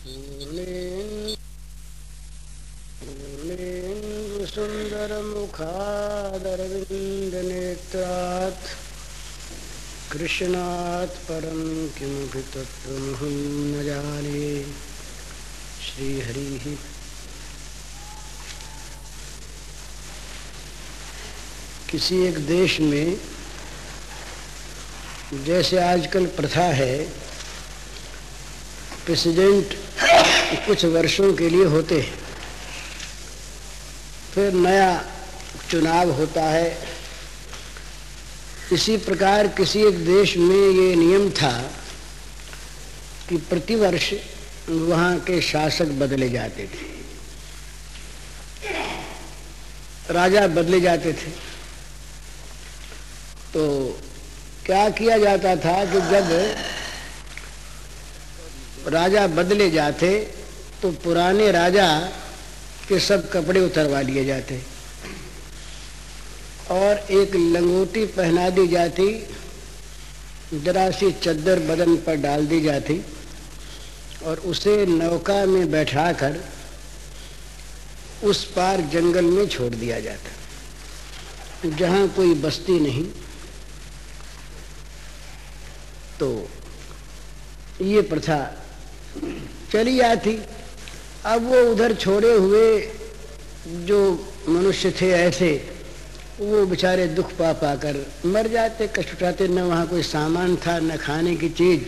सुन्दरमुखादरविन्दनेत्रात् कृष्णात् परं किमपि तत्त्वमहं न जाने। श्रीहरिः। किसी एक देश में जैसे आजकल प्रथा है, प्रेसिडेंट कुछ वर्षों के लिए होते हैं, फिर नया चुनाव होता है। इसी प्रकार किसी एक देश में ये नियम था कि प्रतिवर्ष वहाँ के शासक बदले जाते थे, राजा बदले जाते थे। तो क्या किया जाता था कि जब राजा बदले जाते तो पुराने राजा के सब कपड़े उतरवा लिए जाते और एक लंगोटी पहना दी जाती, जरा सी चद्दर बदन पर डाल दी जाती और उसे नौका में बैठाकर उस पार जंगल में छोड़ दिया जाता, जहाँ कोई बस्ती नहीं। तो ये प्रथा चली आती। अब वो उधर छोड़े हुए जो मनुष्य थे ऐसे, वो बेचारे दुख पा पाकर मर जाते, कष्ट उठाते। न वहाँ कोई सामान था, न खाने की चीज,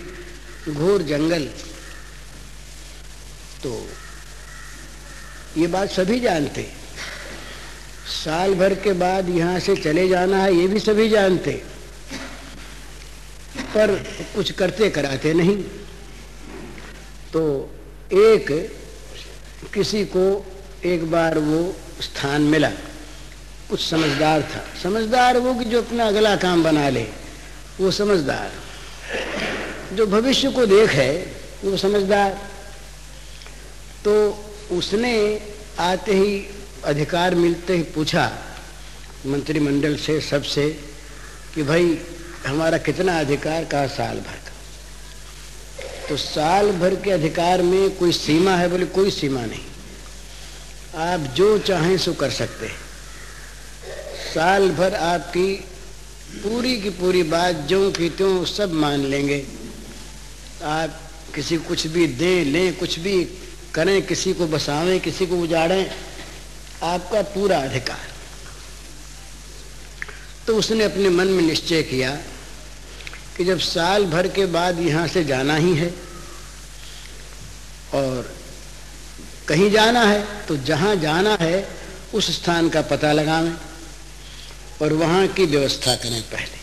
घोर जंगल। तो ये बात सभी जानते, साल भर के बाद यहाँ से चले जाना है, ये भी सभी जानते, पर कुछ करते कराते नहीं। तो एक किसी को एक बार वो स्थान मिला, कुछ समझदार था। समझदार वो कि जो अपना अगला काम बना ले, वो समझदार। जो भविष्य को देखे वो समझदार। तो उसने आते ही, अधिकार मिलते ही पूछा मंत्रिमंडल से, सबसे, कि भाई हमारा कितना अधिकार? कहा साल भर का। तो साल भर के अधिकार में कोई सीमा है? बोले कोई सीमा नहीं, आप जो चाहें सो कर सकते हैं। साल भर आपकी पूरी की पूरी बात ज्यों की त्यों सब मान लेंगे। आप किसी को कुछ भी दें लें, कुछ भी करें, किसी को बसावें, किसी को उजाड़ें, आपका पूरा अधिकार। तो उसने अपने मन में निश्चय किया कि जब साल भर के बाद यहाँ से जाना ही है और कहीं जाना है, तो जहाँ जाना है उस स्थान का पता लगावें और वहाँ की व्यवस्था करें। पहले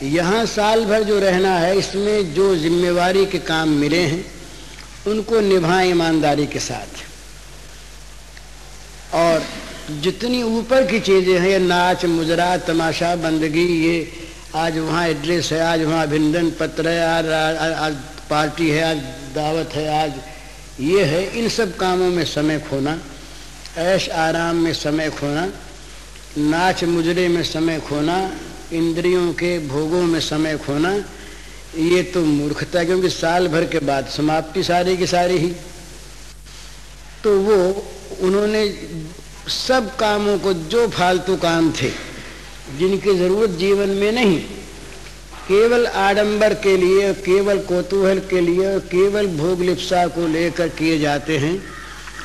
यहाँ साल भर जो रहना है, इसमें जो जिम्मेवारी के काम मिले हैं उनको निभाएं ईमानदारी के साथ। और जितनी ऊपर की चीजें हैं, ये नाच मुजरा तमाशा बंदगी, ये आज वहाँ एड्रेस है, आज वहाँ अभिनंदन पत्र है, आज पार्टी है, आज दावत है, आज ये है, इन सब कामों में समय खोना, ऐश आराम में समय खोना, नाच मुजरे में समय खोना, इंद्रियों के भोगों में समय खोना, ये तो मूर्खता। क्योंकि साल भर के बाद समाप्ति सारी की सारी ही। तो वो उन्होंने सब कामों को, जो फालतू काम थे जिनकी जरूरत जीवन में नहीं, केवल आडंबर के लिए, केवल कौतूहल के लिए, केवल भोग लिप्सा को लेकर किए जाते हैं,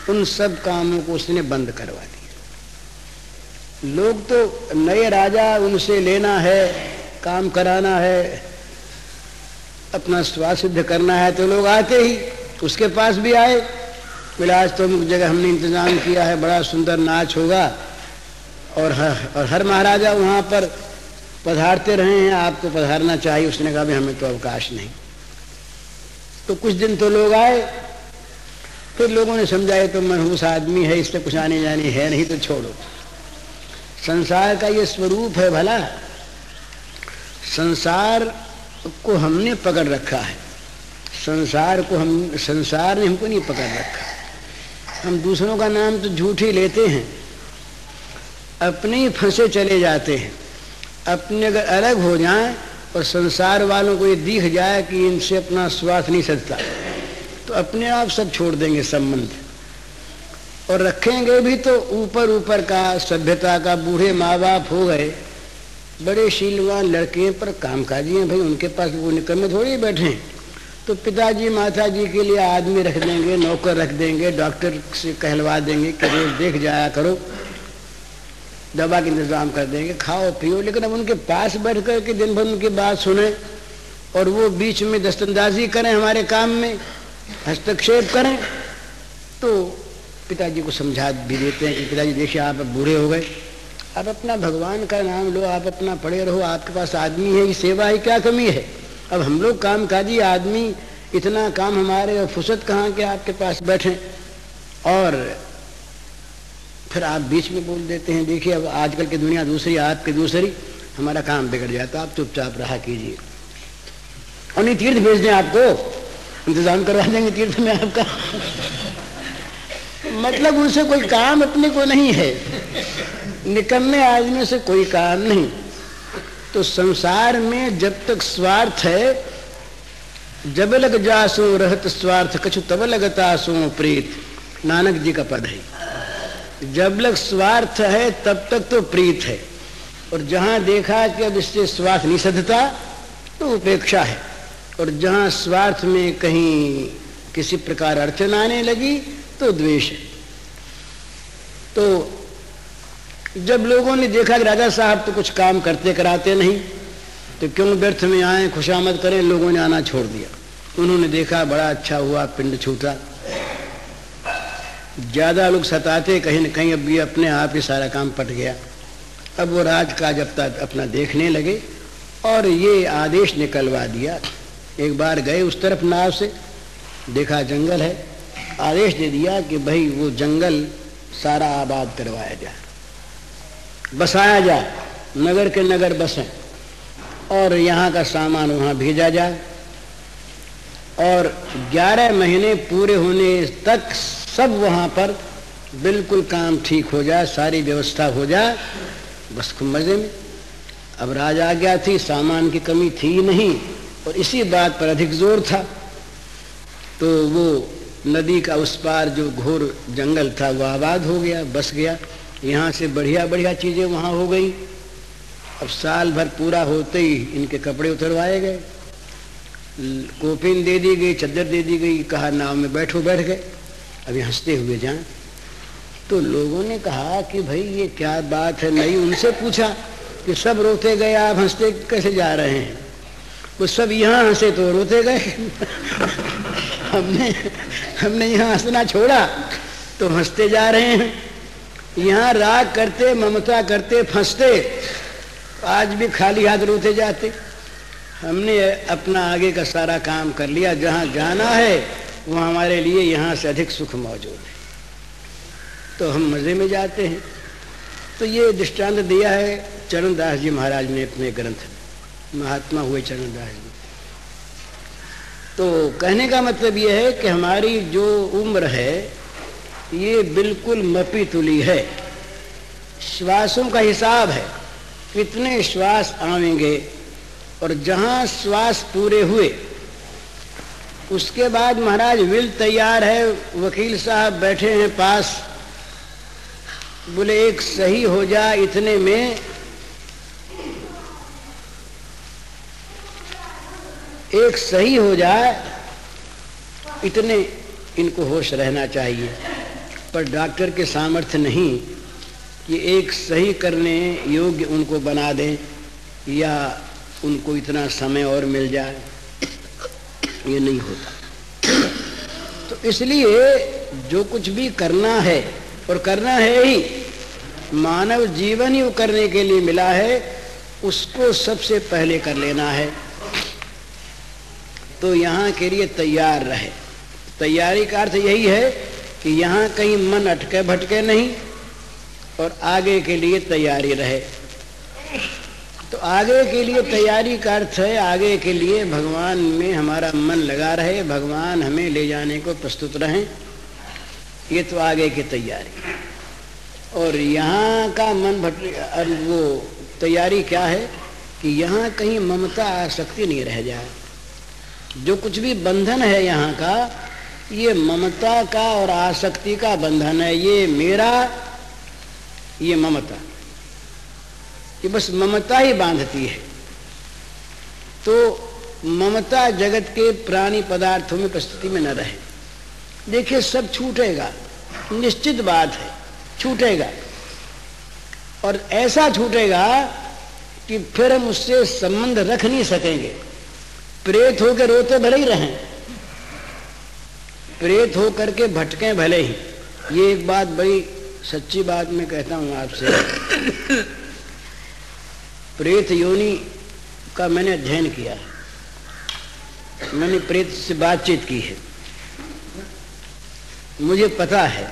उन सब कामों को उसने बंद करवा दिया। लोग तो नए राजा, उनसे लेना है, काम कराना है, अपना स्वाद सिद्ध करना है, तो लोग आते ही उसके पास भी आए। बोले आज तो अमुक जगह हमने इंतजाम किया है, बड़ा सुंदर नाच होगा, और हर महाराजा वहाँ पर पधारते रहे हैं, आपको पधारना चाहिए। उसने कहा भाई हमें तो अवकाश नहीं। तो कुछ दिन तो लोग आए, फिर लोगों ने समझाया तो मनहूस आदमी है, इससे कुछ आने जाने है नहीं, तो छोड़ो। संसार का ये स्वरूप है भला, संसार को हमने पकड़ रखा है, संसार ने हमको नहीं पकड़ रखा। हम दूसरों का नाम तो झूठ ही लेते हैं, अपने ही फंसे चले जाते हैं। अपने अगर अलग हो जाएं और संसार वालों को ये दिख जाए कि इनसे अपना स्वार्थ नहीं सजता, तो अपने आप सब छोड़ देंगे संबंध, और रखेंगे भी तो ऊपर ऊपर का, सभ्यता का। बूढ़े माँ बाप हो गए, बड़े शीलवान लड़के पर कामकाजी हैं भाई, उनके पास वो निकम्मे थोड़ी बैठे हैं। तो पिताजी माताजी के लिए आदमी रख देंगे, नौकर रख देंगे, डॉक्टर से कहलवा देंगे कि रोज देख जाया करो, दवा का इंतजाम कर देंगे, खाओ पियो। लेकिन अब उनके पास बैठ कर के दिन भर उनकी बात सुने और वो बीच में दस्तंदाजी करें, हमारे काम में हस्तक्षेप करें, तो पिताजी को समझा भी देते हैं कि पिताजी देखिए आप अब बूढ़े हो गए, आप अपना भगवान का नाम लो, आप अपना पढ़े रहो, आपके पास आदमी है, ये सेवा की क्या कमी है। अब हम लोग कामकाजी आदमी, इतना काम हमारे और फुर्सत कहाँ के आपके पास बैठे। और फिर आप बीच में बोल देते हैं देखिए अब आजकल की दुनिया दूसरी, आपकी दूसरी, हमारा काम बिगड़ जाता, आप चुपचाप रहा कीजिए। और नहीं तीर्थ भेज दें, आपको इंतजाम करवा देंगे तीर्थ में आपका। मतलब उनसे कोई काम अपने को नहीं है, निकम्मे आदमी से कोई काम नहीं। तो संसार में जब तक स्वार्थ है, जब लग जासो रहत स्वार्थ कछु तब लगता सो प्रीत, नानक जी का पद है। जब लग स्वार्थ है तब तक तो प्रीत है, और जहां देखा कि अब इससे स्वार्थ नहीं सधता तो उपेक्षा है, और जहां स्वार्थ में कहीं किसी प्रकार अड़चन आने लगी तो द्वेष है। तो जब लोगों ने देखा कि राजा साहब तो कुछ काम करते कराते नहीं, तो क्यों व्यर्थ में आए, खुशामद करें, लोगों ने आना छोड़ दिया। उन्होंने देखा बड़ा अच्छा हुआ, पिंड छूटा। ज्यादा लोग सताते कहीं न कहीं, अब ये अपने आप ही सारा काम पट गया। अब वो राजकाज अपना देखने लगे और ये आदेश निकलवा दिया। एक बार गए उस तरफ नाव से, देखा जंगल है, आदेश दे दिया कि भाई वो जंगल सारा आबाद करवाया जाए, बसाया जाए, नगर के नगर बसें, और यहाँ का सामान वहाँ भेजा जाए, और 11 महीने पूरे होने तक सब वहाँ पर बिल्कुल काम ठीक हो जाए, सारी व्यवस्था हो जाए, बस खूब मजे में। अब राज आ गया थी, सामान की कमी थी नहीं, और इसी बात पर अधिक जोर था। तो वो नदी का उस पार जो घोर जंगल था वो आबाद हो गया, बस गया। यहाँ से बढ़िया बढ़िया चीजें वहाँ हो गई। अब साल भर पूरा होते ही इनके कपड़े उतरवाए गए, कोपिन दे दी गई, चद्दर दे दी गई, कहा नाव में बैठो, बैठ गए। अभी हंसते हुए जाएं। तो लोगों ने कहा कि भाई ये क्या बात है, नहीं उनसे पूछा कि सब रोते गए, आप हंसते कैसे जा रहे हैं। वो सब यहाँ हंसे तो रोते गए। हमने यहाँ हंसना छोड़ा तो हंसते जा रहे हैं। यहाँ राग करते, ममता करते, फंसते, आज भी खाली हाथ रोते जाते। हमने अपना आगे का सारा काम कर लिया, जहाँ जाना है वहाँ हमारे लिए यहाँ से अधिक सुख मौजूद है, तो हम मजे में जाते हैं। तो ये दृष्टांत दिया है चरणदास जी महाराज ने अपने ग्रंथ में, महात्मा हुए चरणदास जी। तो कहने का मतलब ये है कि हमारी जो उम्र है ये बिल्कुल मपी तुली है, श्वासों का हिसाब है, कितने श्वास आवेंगे, और जहां श्वास पूरे हुए उसके बाद महाराज विल तैयार है, वकील साहब बैठे हैं पास, बोले एक सही हो जाए इतने में, एक सही हो जाए इतने इनको होश रहना चाहिए। पर डॉक्टर के सामर्थ्य नहीं कि एक सही करने योग्य उनको बना दें या उनको इतना समय और मिल जाए, ये नहीं होता। तो इसलिए जो कुछ भी करना है, और करना है ही, मानव जीवन ही वो करने के लिए मिला है, उसको सबसे पहले कर लेना है। तो यहाँ के लिए तैयार रहे। तैयारी का अर्थ यही है कि यहाँ कहीं मन अटके भटके नहीं, और आगे के लिए तैयारी रहे। तो आगे के लिए तैयारी का अर्थ है आगे के लिए भगवान में हमारा मन लगा रहे, भगवान हमें ले जाने को प्रस्तुत रहें, ये तो आगे की तैयारी। और यहाँ का मन भटके, वो तैयारी क्या है कि यहाँ कहीं ममता आसक्ति नहीं रह जाए। जो कुछ भी बंधन है यहाँ का, ये ममता का और आसक्ति का बंधन है। ये मेरा, ये ममता, ये बस ममता ही बांधती है। तो ममता जगत के प्राणी पदार्थों में प्रस्तुति में न रहे। देखिए सब छूटेगा, निश्चित बात है, छूटेगा, और ऐसा छूटेगा कि फिर हम उससे संबंध रख नहीं सकेंगे। प्रेत होकर रोते भले ही रहें, प्रेत होकर के भटकें भले ही। ये एक बात बड़ी सच्ची बात मैं कहता हूं आपसे। प्रेत योनि का मैंने अध्ययन किया है, मैंने प्रेत से बातचीत की है, मुझे पता है।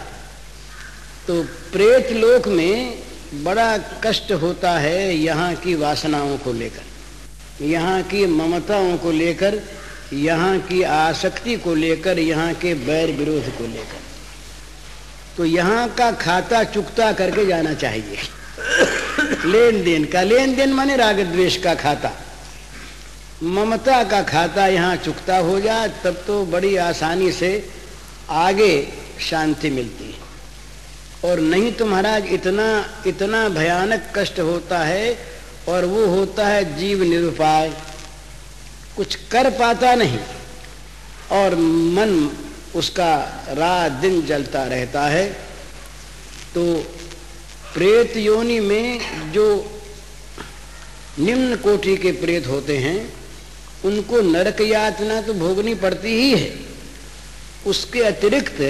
तो प्रेत लोक में बड़ा कष्ट होता है यहाँ की वासनाओं को लेकर, यहाँ की ममताओं को लेकर, यहाँ की आसक्ति को लेकर, यहाँ के बैर विरोध को लेकर। तो यहाँ का खाता चुकता करके जाना चाहिए। लेन देन का, लेन देन माने राग द्वेष का खाता, ममता का खाता यहाँ चुकता हो जाए, तब तो बड़ी आसानी से आगे शांति मिलती है। और नहीं तो महाराज इतना भयानक कष्ट होता है, और वो होता है जीव निरुपाय, कुछ कर पाता नहीं, और मन उसका रात दिन जलता रहता है। तो प्रेत योनि में जो निम्न कोटि के प्रेत होते हैं, उनको नरक यातना तो भोगनी पड़ती ही है। उसके अतिरिक्त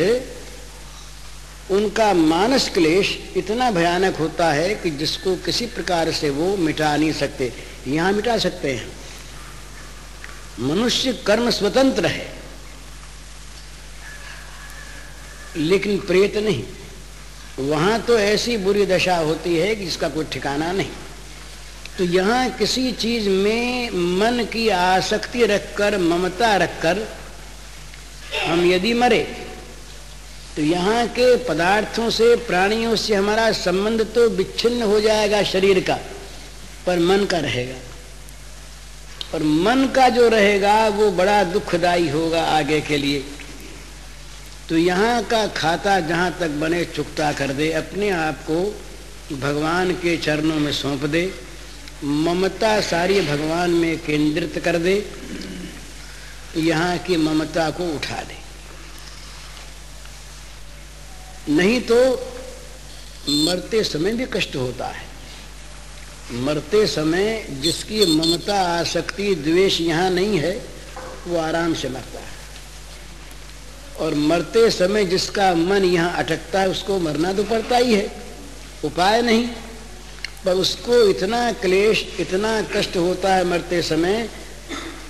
उनका मानस क्लेश इतना भयानक होता है कि जिसको किसी प्रकार से वो मिटा नहीं सकते। यहाँ मिटा सकते हैं, मनुष्य कर्म स्वतंत्र है, लेकिन प्रेत नहीं। वहां तो ऐसी बुरी दशा होती है कि जिसका कोई ठिकाना नहीं। तो यहाँ किसी चीज में मन की आसक्ति रखकर, ममता रखकर हम यदि मरे, तो यहाँ के पदार्थों से, प्राणियों से हमारा संबंध तो विच्छिन्न हो जाएगा शरीर का, पर मन का रहेगा। और मन का जो रहेगा वो बड़ा दुखदायी होगा आगे के लिए। तो यहाँ का खाता जहाँ तक बने चुकता कर दे, अपने आप को भगवान के चरणों में सौंप दे, ममता सारी भगवान में केंद्रित कर दे, यहाँ की ममता को उठा दे। नहीं तो मरते समय भी कष्ट होता है। मरते समय जिसकी ममता, आसक्ति, द्वेष यहाँ नहीं है, वो आराम से मरता है। और मरते समय जिसका मन यहाँ अटकता है, उसको मरना तो पड़ता ही है, उपाय नहीं। पर उसको इतना क्लेश, इतना कष्ट होता है मरते समय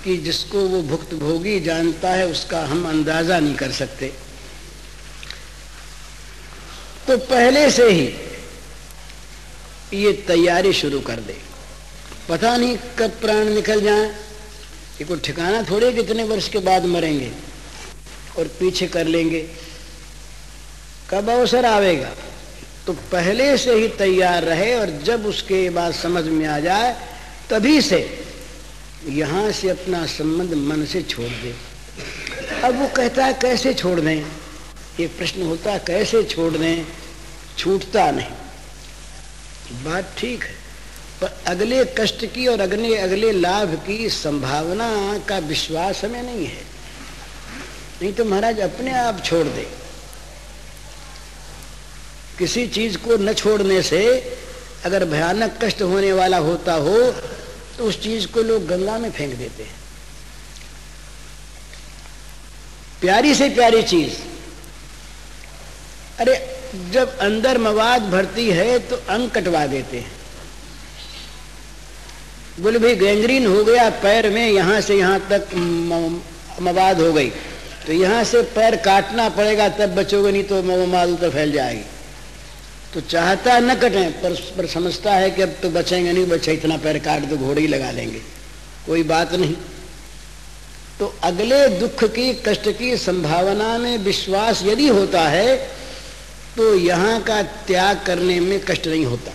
कि जिसको वो भुक्त भोगी जानता है, उसका हम अंदाजा नहीं कर सकते। तो पहले से ही ये तैयारी शुरू कर दे। पता नहीं कब प्राण निकल जाए, ये कोई ठिकाना थोड़े कितने वर्ष के बाद मरेंगे और पीछे कर लेंगे, कब अवसर आवेगा। तो पहले से ही तैयार रहे, और जब उसके बाद समझ में आ जाए तभी से यहाँ से अपना संबंध मन से छोड़ दे। अब वो कहता है कैसे छोड़ दें, ये प्रश्न होता है, कैसे छोड़ दें, छूटता नहीं। बात ठीक है, पर अगले कष्ट की और अगले लाभ की संभावना का विश्वास हमें नहीं है। नहीं तो महाराज अपने आप छोड़ दे। किसी चीज को न छोड़ने से अगर भयानक कष्ट होने वाला होता हो, तो उस चीज को लोग गंगा में फेंक देते हैं। प्यारी से प्यारी चीज, अरे जब अंदर मवाद भरती है तो अंग कटवा देते हैं। बोले भाई गैंग्रीन हो गया पैर में, यहां से यहां तक मवाद हो गई, तो यहां से पैर काटना पड़ेगा तब बचोगे, नहीं तो मवाद उतर फैल जाएगी। तो चाहता है न कटें, पर समझता है कि अब तो बचेंगे नहीं, बचे इतना पैर काट दो, घोड़े ही लगा लेंगे, कोई बात नहीं। तो अगले दुख की, कष्ट की संभावना में विश्वास यदि होता है तो यहाँ का त्याग करने में कष्ट नहीं होता।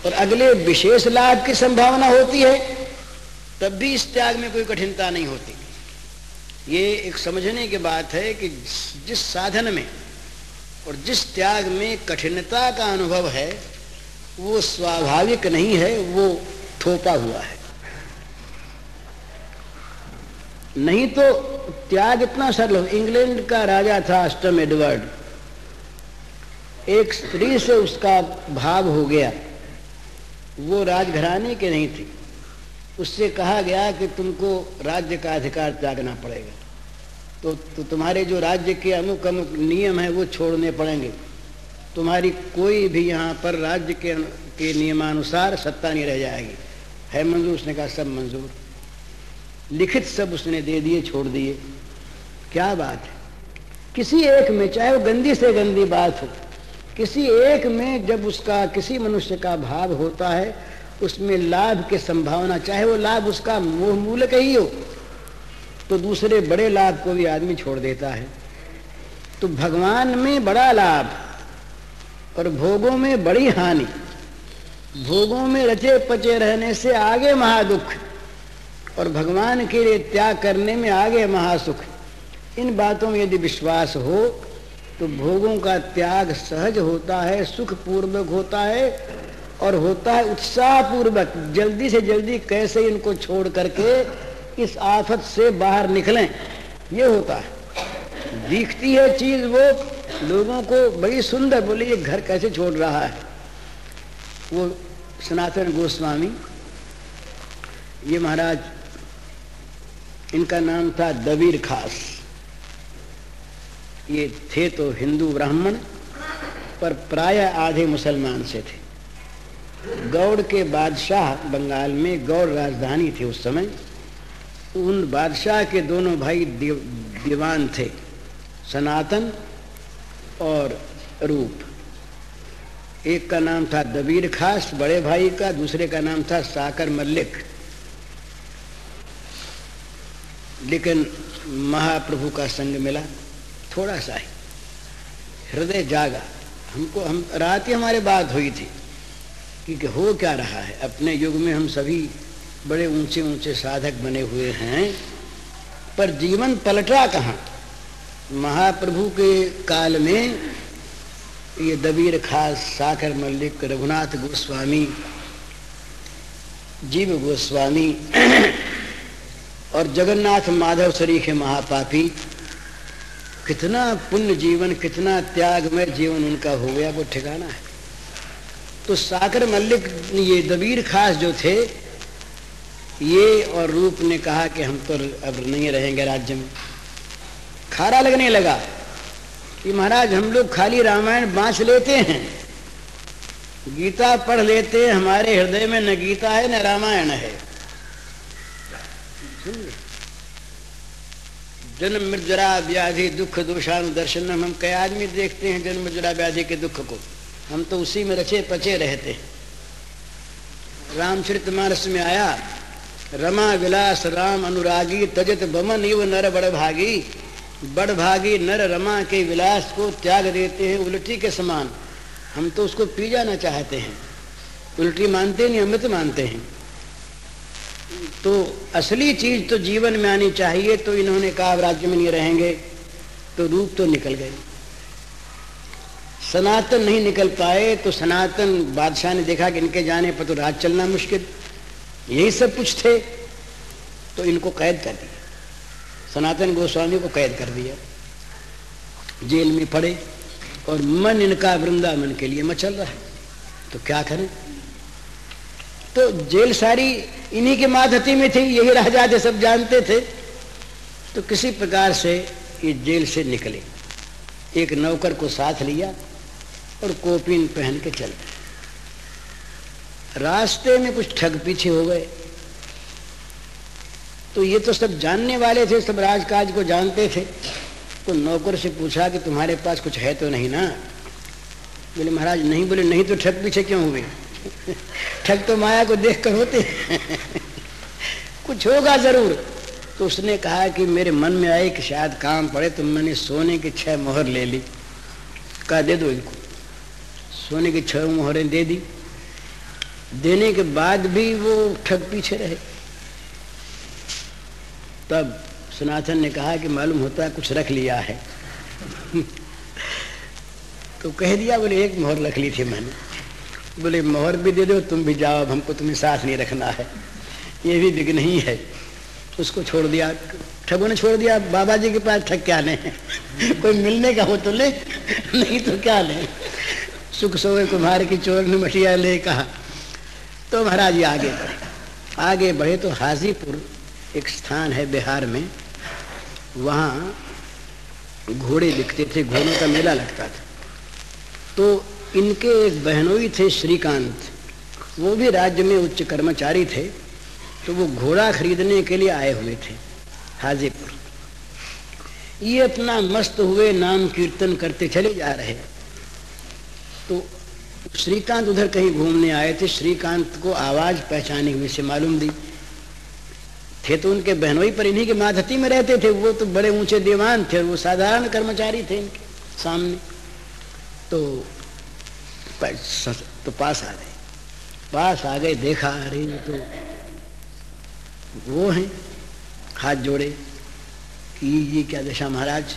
और अगले विशेष लाभ की संभावना होती है, तब भी इस त्याग में कोई कठिनता नहीं होती। ये एक समझने की बात है कि जिस साधन में और जिस त्याग में कठिनता का अनुभव है वो स्वाभाविक नहीं है, वो थोपा हुआ है। नहीं तो त्याग इतना सरल हो। इंग्लैंड का राजा था अष्टम एडवर्ड, एक स्त्री से उसका भाव हो गया, वो राजघराने के नहीं थी, उससे कहा गया कि तुमको राज्य का अधिकार त्यागना पड़ेगा, तो तुम्हारे जो राज्य के अमुक अमुक नियम है वो छोड़ने पड़ेंगे, तुम्हारी कोई भी यहाँ पर राज्य के नियमानुसार सत्ता नहीं रह जाएगी। है मंजूर? उसने कहा सब मंजूर। लिखित सब उसने दे दिए, छोड़ दिए। क्या बात है! किसी एक में, चाहे वो गंदी से गंदी बात हो, किसी एक में जब उसका किसी मनुष्य का भाव होता है उसमें लाभ की संभावना, चाहे वो लाभ उसका मोह मूलक ही हो, तो दूसरे बड़े लाभ को भी आदमी छोड़ देता है। तो भगवान में बड़ा लाभ और भोगों में बड़ी हानि, भोगों में रचे पचे रहने से आगे महादुख और भगवान के लिए त्याग करने में आगे महासुख। इन बातों में यदि विश्वास हो तो भोगों का त्याग सहज होता है, सुख पूर्वक होता है और होता है उत्साह पूर्वक। जल्दी से जल्दी कैसे इनको छोड़ करके इस आफत से बाहर निकलें, ये होता है। दिखती है चीज वो लोगों को बड़ी सुंदर, बोले ये घर कैसे छोड़ रहा है। वो सनातन गोस्वामी, ये महाराज, इनका नाम था दबीर खास। ये थे तो हिंदू ब्राह्मण, पर प्राय आधे मुसलमान से थे। गौड़ के बादशाह, बंगाल में गौड़ राजधानी थी उस समय, उन बादशाह के दोनों भाई दीवान थे, सनातन और रूप। एक का नाम था दबीर खास बड़े भाई का, दूसरे का नाम था साकर मल्लिक। लेकिन महाप्रभु का संग मिला, थोड़ा सा ही हृदय जागा। हम रात ही हमारे बात हुई थी कि हो क्या रहा है। अपने युग में हम सभी बड़े ऊंचे ऊंचे साधक बने हुए हैं, पर जीवन पलटा कहाँ। महाप्रभु के काल में ये दबीर खास, साकर मल्लिक, रघुनाथ गोस्वामी, जीव गोस्वामी और जगन्नाथ माधव सरीखे महापापी, कितना पुण्य जीवन, कितना त्यागमय जीवन उनका हो गया, वो ठिकाना है। तो साकर मल्लिक, ये दबीर खास जो थे, ये और रूप ने कहा कि हम तो अब नहीं रहेंगे राज्य में। खारा लगने लगा कि महाराज हम लोग खाली रामायण बाँच लेते हैं, गीता पढ़ लेते हैं, हमारे हृदय में न गीता है न रामायण है। जन्म मृत्युजरा व्याधि दुख दोषानुदर्शनम, हम कई आदमी देखते हैं जन्म मृत्युजरा व्याधि के दुख को, हम तो उसी में रचे पचे रहते हैं। रामचरितमानस में आया, रमा विलास राम अनुरागी, तजत बमन इव नर बड़भागी। बड़भागी नर रमा के विलास को त्याग देते हैं उल्टी के समान। हम तो उसको पी जाना चाहते हैं, उल्टी मानते नहीं, अमृत मानते हैं। तो असली चीज तो जीवन में आनी चाहिए। तो इन्होंने कहा राज्य में नहीं रहेंगे, तो रूप तो निकल गए। सनातन नहीं निकल पाए, तो सनातन बादशाह ने देखा कि इनके जाने पर तो राज चलना मुश्किल, यही सब कुछ थे, तो इनको कैद कर दिया। सनातन गोस्वामी को कैद कर दिया, जेल में पड़े और मन इनका वृंदावन के लिए मचल रहा है। तो क्या करें? तो जेल सारी इन्हीं के माधती में थी, यही राजा थे, सब जानते थे। तो किसी प्रकार से ये जेल से निकले, एक नौकर को साथ लिया और कोपीन पहन के चल गए। रास्ते में कुछ ठग पीछे हो गए। तो ये तो सब जानने वाले थे, सब राजकाज को जानते थे। तो नौकर से पूछा कि तुम्हारे पास कुछ है तो नहीं ना? बोले महाराज नहीं। बोले नहीं तो ठग पीछे क्यों हुए? ठग तो माया को देख कर होते कुछ होगा जरूर। तो उसने कहा कि मेरे मन में आए कि शायद काम पड़े, तो मैंने सोने की 6 मोहर ले ली। कहा दे दो इनको। सोने की 6 मोहरें दे दी। देने के बाद भी वो ठग पीछे रहे। तब सनातन ने कहा कि मालूम होता है कुछ रख लिया है। तो कह दिया, बोले एक मोहर रख ली थी मैंने। बोले मोहर भी दे दो, तुम भी जाओ, अब हमको तुम्हें साथ नहीं रखना है, ये भी विघ्न ही है। उसको छोड़ दिया, ठगों ने छोड़ दिया। बाबा जी के पास ठग क्या ले, कोई मिलने का हो तो ले, नहीं तो क्या ले। सुख सोए कुम्हार की चोर ने मटिया ले कहा। तो महाराज जी आगे बढ़े तो हाजीपुर एक स्थान है बिहार में, वहाँ घोड़े बिकते थे, घोड़ों का मेला लगता था। तो इनके एक बहनोई थे श्रीकांत, वो भी राज्य में उच्च कर्मचारी थे। तो वो घोड़ा खरीदने के लिए आए हुए थे हाजीपुर। ये अपना मस्त हुए नाम कीर्तन करते चले जा रहे। तो श्रीकांत उधर कहीं घूमने आए थे। श्रीकांत को आवाज पहचानी हुई से मालूम दी थे। तो उनके बहनोई पर इन्हीं के माधती में रहते थे। वो तो बड़े ऊंचे दीवान थे, वो साधारण कर्मचारी थे इनके सामने। तो पास आ गए, देखा, अरे तो वो हैं, हाथ जोड़े कि ये क्या दशा महाराज,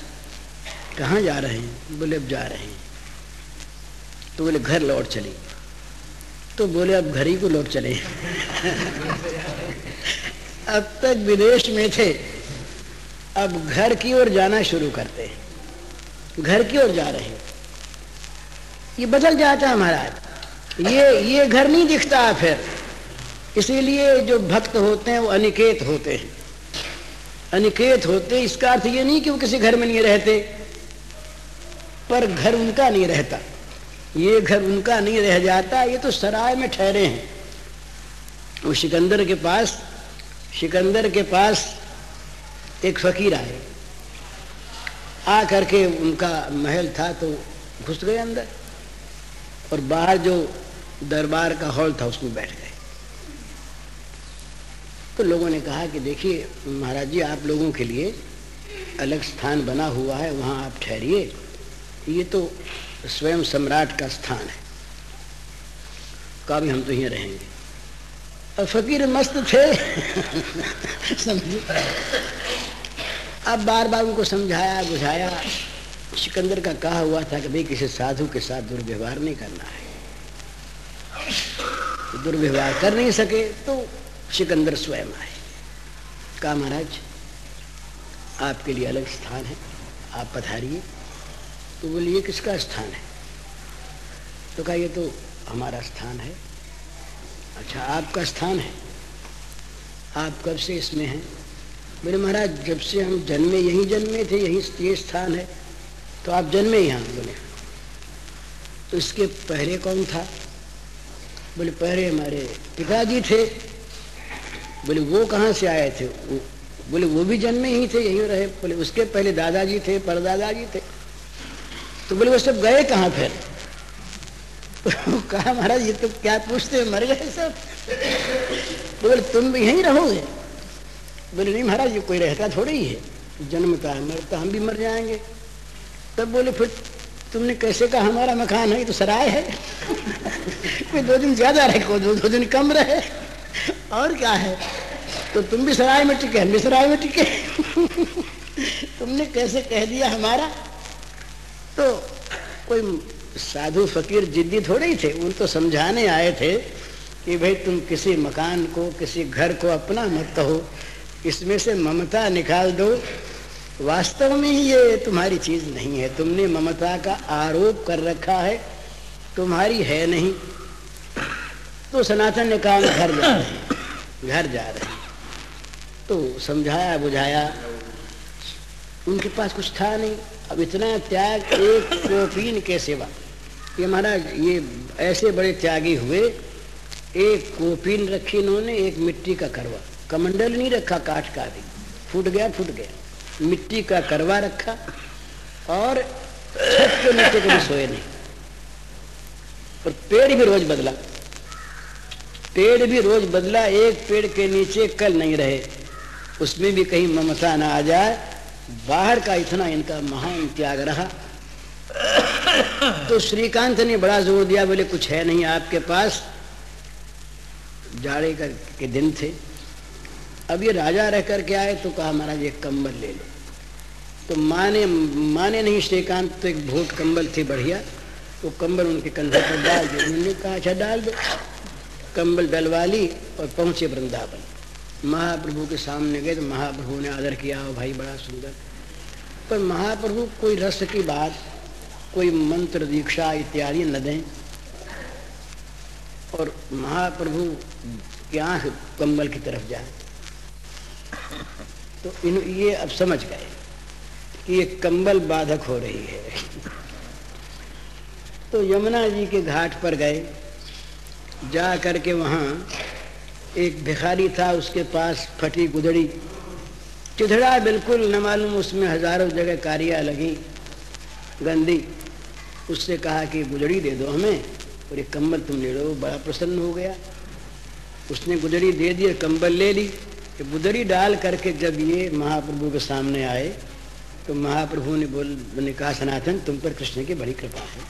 कहाँ जा रहे हैं? बोले अब जा रहे हैं। तो बोले घर लौट चले। तो बोले अब घर ही को लौट चले। अब तक विदेश में थे, अब घर की ओर जाना शुरू करते हैं, घर की ओर जा रहे हैं। ये बदल जाता है महाराज, ये घर नहीं दिखता फिर। इसीलिए जो भक्त होते हैं वो अनिकेत होते हैं। अनिकेत होते इसका अर्थ ये नहीं कि वो किसी घर में नहीं रहते, पर घर उनका नहीं रहता। ये घर उनका नहीं रह जाता, ये तो सराय में ठहरे हैं। वो सिकंदर के पास एक फकीर आए, आ करके उनका महल था तो घुस गए अंदर, और बाहर जो दरबार का हॉल था उसमें बैठ गए। तो लोगों ने कहा कि देखिए महाराज जी, आप लोगों के लिए अलग स्थान बना हुआ है, वहाँ आप ठहरिए, ये तो स्वयं सम्राट का स्थान है, कभी हम तो यहीं रहेंगे। और फकीर मस्त थे। समझे? अब बार बार उनको समझाया बुझाया। सिकंदर का कहा हुआ था कि भाई किसी साधु के साथ दुर्व्यवहार नहीं करना है। तो दुर्व्यवहार कर नहीं सके तो सिकंदर स्वयं आए, कहा महाराज आपके लिए अलग स्थान है, आप पधारिए। तो बोले ये किसका स्थान है? तो कहा ये तो हमारा स्थान है। अच्छा आपका स्थान है, आप कब से इसमें हैं? बोले महाराज जब से हम जन्मे, यहीं जन्मे थे, यहीं ये स्थान है। तो आप जन्मे यहाँ? बोले तो इसके पहले कौन था? बोले पहले हमारे पिताजी थे। बोले वो कहाँ से आए थे? बोले वो भी जन्मे ही थे, यहीं रहे। बोले उसके पहले दादाजी थे, परदादाजी थे। तो बोले वो सब गए कहाँ फिर? तो कहा महाराज ये तो क्या पूछते, मर गए सब। तो बोले तुम भी यहीं रहोगे? बोले नहीं महाराज ये कोई रहता थोड़ी ही है, जन्मता है, मरता, हम भी मर जाएंगे। तब बोले फिर तुमने कैसे कहा हमारा मकान है, ये तो सराय है। कोई 2 दिन ज्यादा रहे, कोई 2 दिन कम रहे, और क्या है? तो तुम भी सराय में टिके, हम भी सराय में टिके। तुमने कैसे कह दिया हमारा? तो कोई साधु फकीर जिद्दी थोड़े ही थे, उन तो समझाने आए थे कि भाई तुम किसी मकान को, किसी घर को अपना मत कहो, इसमें से ममता निकाल दो। वास्तव में ही ये तुम्हारी चीज नहीं है, तुमने ममता का आरोप कर रखा है, तुम्हारी है नहीं। तो सनातन ने कहा घर जा रहे हैं, घर जा रहे हैं। तो समझाया बुझाया, उनके पास कुछ था नहीं। अब इतना त्याग एक कोपीन के सिवा, ये महाराज ये ऐसे बड़े त्यागी हुए। एक कोपीन रखी इन्होंने, एक मिट्टी का करवा, कमंडल नहीं रखा काठ का, भी फूट गया, मिट्टी का करवा रखा, और छत के नीचे कभी सोए नहीं। और पेड़ भी रोज बदला, एक पेड़ के नीचे कल नहीं रहे, उसमें भी कहीं ममता ना आ जाए। बाहर का इतना इनका महान त्याग रहा। तो श्रीकांत ने बड़ा जोर दिया, बोले कुछ है नहीं आपके पास? जाड़े के दिन थे, अब ये राजा रह करके आए तो कहा महाराज एक कंबल ले लो। तो माने नहीं श्रीकांत, तो एक भोट कंबल थी बढ़िया, वो कंबल उनके कंधे पर डाल दिया। उन्होंने कहा अच्छा डाल दो। कंबल डलवा ली और पहुंचे वृंदावन। महाप्रभु के सामने गए तो महाप्रभु ने आदर किया, भाई बड़ा सुंदर। पर महाप्रभु कोई रस की बात, कोई मंत्र दीक्षा इत्यादि न दें, और महाप्रभु की आंख कंबल की तरफ जाए। तो ये अब समझ गए कि ये कंबल बाधक हो रही है। तो यमुना जी के घाट पर गए, जा करके वहाँ एक भिखारी था, उसके पास फटी गुदड़ी, चिथड़ा बिल्कुल न मालूम, उसमें हजारों जगह कारियाँ लगी गंदी। उससे कहा कि गुदड़ी दे दो हमें और एक कंबल तुम ले लो। बड़ा प्रसन्न हो गया, उसने गुदड़ी दे दी, कंबल ले ली। गुदड़ी डाल करके जब ये महाप्रभु के सामने आए तो महाप्रभु ने कहा सनातन तुम पर कृष्ण की बड़ी कृपा है,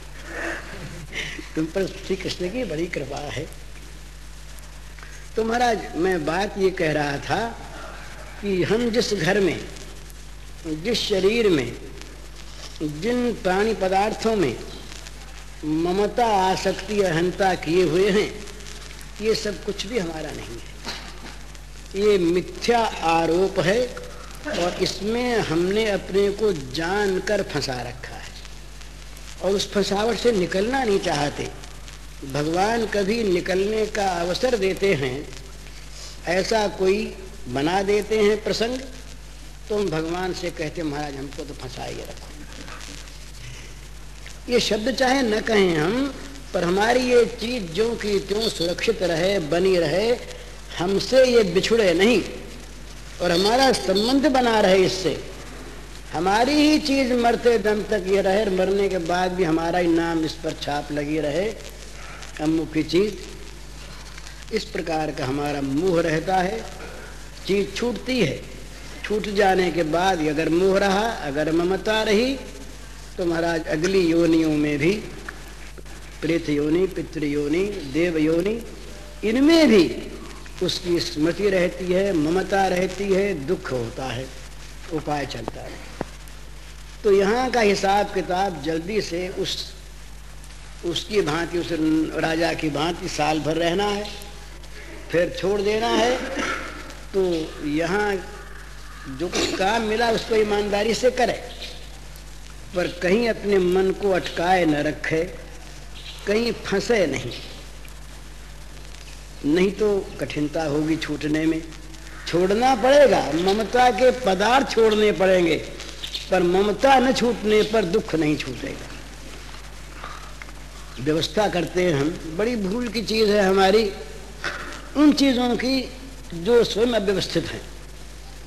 तुम पर श्री कृष्ण की बड़ी कृपा है। तो महाराज मैं बात ये कह रहा था कि हम जिस घर में, जिस शरीर में, जिन प्राणी पदार्थों में ममता आसक्ति अहंता किए हुए हैं, ये सब कुछ भी हमारा नहीं है। ये मिथ्या आरोप है और इसमें हमने अपने को जानकर फंसा रखा है और उस फंसावट से निकलना नहीं चाहते। भगवान कभी निकलने का अवसर देते हैं, ऐसा कोई बना देते हैं प्रसंग, तो हम भगवान से कहते महाराज हमको तो फंसाइए रखो। ये शब्द चाहे न कहें हम, पर हमारी ये चीज जो कि त्यों सुरक्षित रहे, बनी रहे, हमसे ये बिछुड़े नहीं और हमारा संबंध बना रहे इससे। हमारी ही चीज मरते दम तक ये रहे, मरने के बाद भी हमारा ही नाम इस पर छाप लगी रहे, अमुक की चीज। इस प्रकार का हमारा मोह रहता है। चीज छूटती है, छूट जाने के बाद अगर मोह रहा, अगर ममता रही, तो महाराज अगली योनियों में भी, प्रेत योनि, पितृ योनि, देव योनि, इनमें भी उसकी स्मृति रहती है, ममता रहती है, दुख होता है, उपाय चलता है। तो यहाँ का हिसाब किताब जल्दी से उसकी भांति, उस राजा की भांति साल भर रहना है, फिर छोड़ देना है। तो यहाँ जो कुछ काम मिला उसको ईमानदारी से करे, पर कहीं अपने मन को अटकाए न रखे, कहीं फंसे नहीं तो कठिनता होगी छूटने में। छोड़ना पड़ेगा, ममता के पदार्थ छोड़ने पड़ेंगे, पर ममता न छूटने पर दुख नहीं छूटेगा। व्यवस्था करते हैं हम, बड़ी भूल की चीज है हमारी उन चीजों की जो स्वयं अव्यवस्थित हैं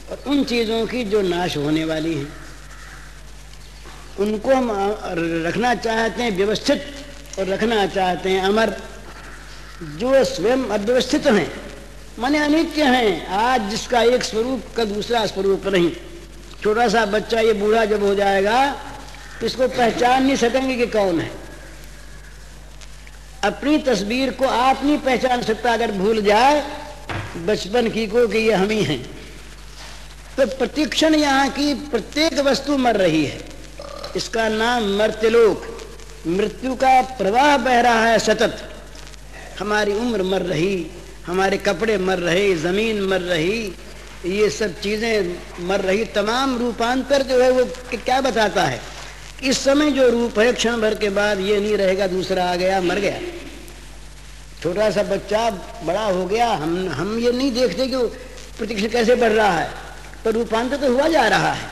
और उन चीजों की जो नाश होने वाली हैं, उनको हम रखना चाहते हैं व्यवस्थित और रखना चाहते हैं अमर। जो स्वयं अव्यवस्थित हैं माने अनित्य हैं, आज जिसका एक स्वरूप का दूसरा स्वरूप नहीं। छोटा सा बच्चा ये बूढ़ा जब हो जाएगा तो इसको पहचान नहीं सकेंगे कि कौन है। अपनी तस्वीर को आप नहीं पहचान सकता अगर भूल जाए बचपन की को कि ये हम ही हैं। तो प्रतिक्षण यहाँ की प्रत्येक वस्तु मर रही है, इसका नाम मर्त्यलोक। मृत्यु का प्रवाह बह रहा है सतत। हमारी उम्र मर रही, हमारे कपड़े मर रहे, जमीन मर रही, ये सब चीजें मर रही। तमाम रूपांतर जो है वो क्या बताता है? इस समय जो रूप है क्षण भर के बाद ये नहीं रहेगा, दूसरा आ गया, मर गया। छोटा सा बच्चा बड़ा हो गया, हम ये नहीं देखते कि प्रतिक्षण कैसे बढ़ रहा है, पर रूपांतर तो हुआ जा रहा है,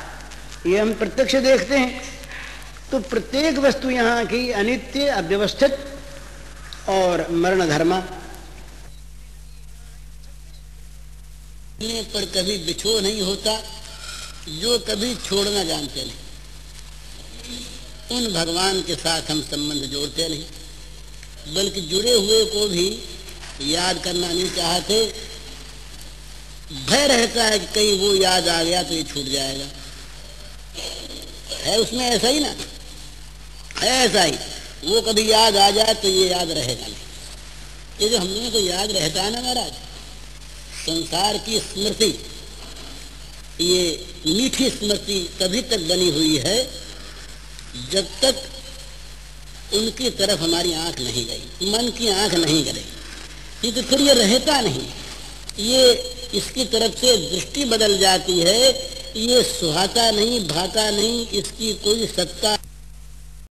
ये हम प्रत्यक्ष देखते हैं। तो प्रत्येक वस्तु यहाँ की अनित्य, अव्यवस्थित और मरण धर्मा। पर कभी बिछोह नहीं होता, जो कभी छोड़ना जानते नहीं, उन भगवान के साथ हम संबंध जोड़ते नहीं, बल्कि जुड़े हुए को भी याद करना नहीं चाहते। भय रहता है कि कहीं वो याद आ गया तो ये छूट जाएगा। है उसमें ऐसा ही ना, है ऐसा ही। वो कभी याद आ जाए तो ये याद रहेगा नहीं। ये जो हम लोगों को याद रहता है ना महाराज, संसार की स्मृति, ये मीठी स्मृति तभी तक बनी हुई है जब तक उनकी तरफ हमारी आंख नहीं गई, मन की आंख नहीं गई, नहीं तो फिर ये रहता नहीं। ये इसकी तरफ से दृष्टि बदल जाती है, ये सुहाता नहीं, भाता नहीं, इसकी कोई सत्ता